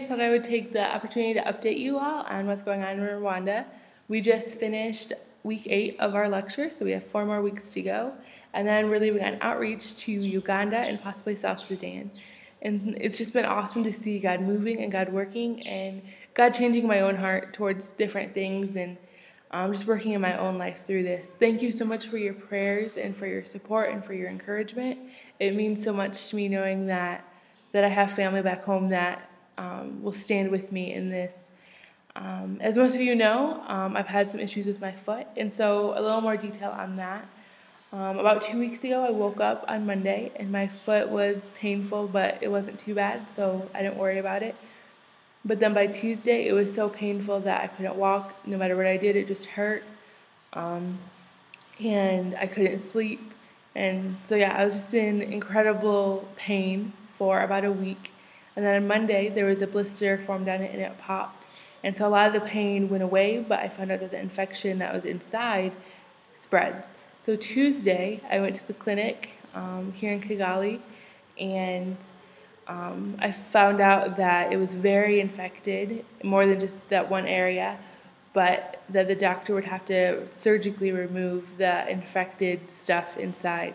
just thought I would take the opportunity to update you all on what's going on in Rwanda. We just finished week 8 of our lecture, so we have 4 more weeks to go. And then we're leaving on outreach to Uganda and possibly South Sudan. And it's just been awesome to see God moving and God working and God changing my own heart towards different things and just working in my own life through this. Thank you so much for your prayers and for your support and for your encouragement. It means so much to me knowing that I have family back home that will stand with me in this. As most of you know, I've had some issues with my foot, and so a little more detail on that. About 2 weeks ago, I woke up on Monday, and my foot was painful, but it wasn't too bad, so I didn't worry about it. But then by Tuesday, it was so painful that I couldn't walk. No matter what I did, it just hurt, and I couldn't sleep. And so yeah, I was just in incredible pain for about a week. And then on Monday, there was a blister formed on it and it popped. And so a lot of the pain went away, but I found out that the infection that was inside spreads. So Tuesday, I went to the clinic here in Kigali, and I found out that it was very infected, more than just that one area, but that the doctor would have to surgically remove the infected stuff inside.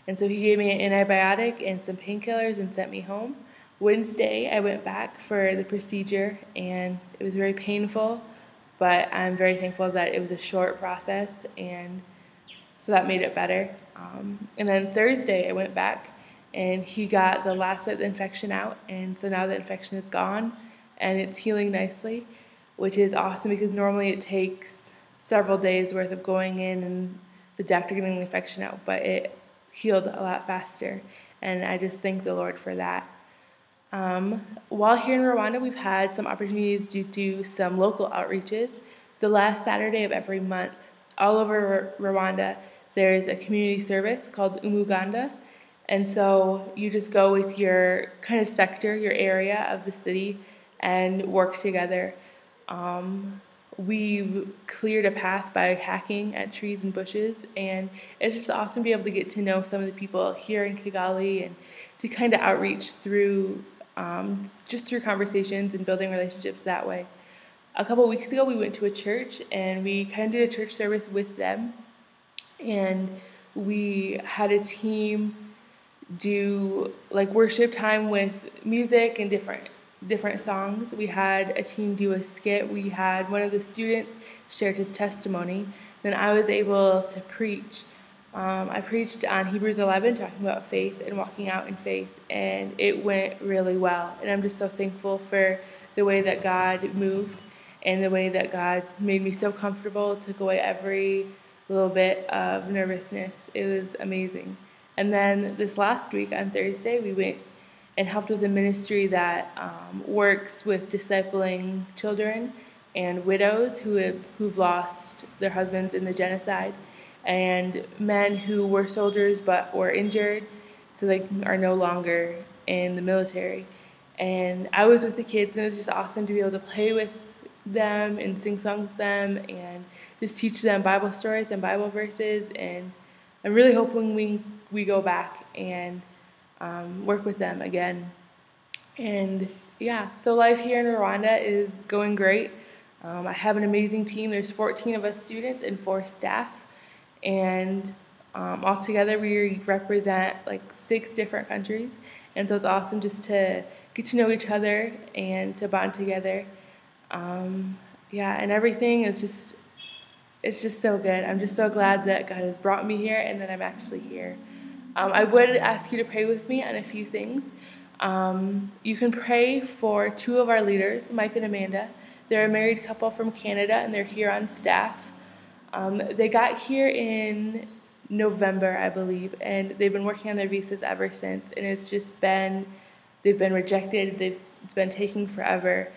And so he gave me an antibiotic and some painkillers and sent me home. Wednesday, I went back for the procedure, and it was very painful, but I'm very thankful that it was a short process, and so that made it better. And then Thursday, I went back, and he got the last bit of the infection out, and so now the infection is gone, and it's healing nicely, which is awesome because normally it takes several days worth of going in and the doctor getting the infection out, but it healed a lot faster, and I just thank the Lord for that. While here in Rwanda, we've had some opportunities to do some local outreaches. The last Saturday of every month, all over Rwanda, there's a community service called Umuganda. And so you just go with your kind of sector, your area of the city, and work together. We've cleared a path by hacking at trees and bushes, and it's just awesome to be able to get to know some of the people here in Kigali and to kind of outreach through just through conversations and building relationships that way. A couple weeks ago, we went to a church, and we kind of did a church service with them, and we had a team do like worship time with music and different songs. We had a team do a skit. We had one of the students shared his testimony. Then I was able to preach. I preached on Hebrews 11, talking about faith and walking out in faith, and it went really well. And I'm just so thankful for the way that God moved and the way that God made me so comfortable, took away every little bit of nervousness. It was amazing. And then this last week on Thursday, we went and helped with a ministry that works with discipling children and widows who've lost their husbands in the genocide, and men who were soldiers but were injured, so they are no longer in the military. And I was with the kids, and it was just awesome to be able to play with them and sing songs with them and just teach them Bible stories and Bible verses. And I'm really hoping we go back and work with them again. And yeah, so life here in Rwanda is going great. I have an amazing team. There's 14 of us students and 4 staff. And all together we represent like 6 different countries. And so it's awesome just to get to know each other and to bond together. Yeah, and everything is it's just so good. I'm just so glad that God has brought me here and that I'm actually here. I would ask you to pray with me on a few things. You can pray for 2 of our leaders, Mike and Amanda. They're a married couple from Canada, and they're here on staff. They got here in November, I believe, and they've been working on their visas ever since, and it's just they've been rejected, it's been taking forever,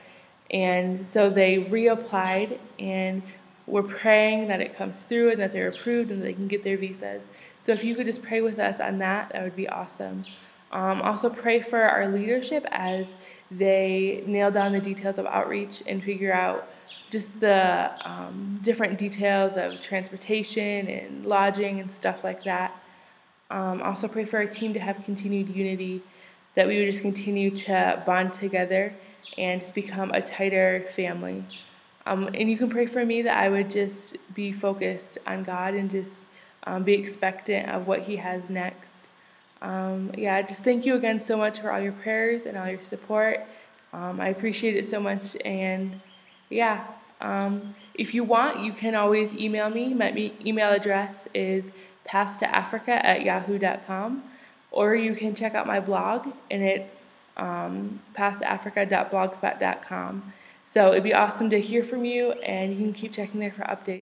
and so they reapplied, and we're praying that it comes through and that they're approved and that they can get their visas. So if you could just pray with us on that, that would be awesome. Also pray for our leadership as they nail down the details of outreach and figure out just the different details of transportation and lodging and stuff like that. Also pray for our team to have continued unity, that we would just continue to bond together and just become a tighter family. And you can pray for me that I would just be focused on God and just be expectant of what He has next. Yeah, just thank you again so much for all your prayers and all your support. I appreciate it so much. And yeah, if you want, you can always email me. My email address is pathtoafrica@yahoo.com, or you can check out my blog, and it's pathtoafrica.blogspot.com. So it'd be awesome to hear from you, and you can keep checking there for updates.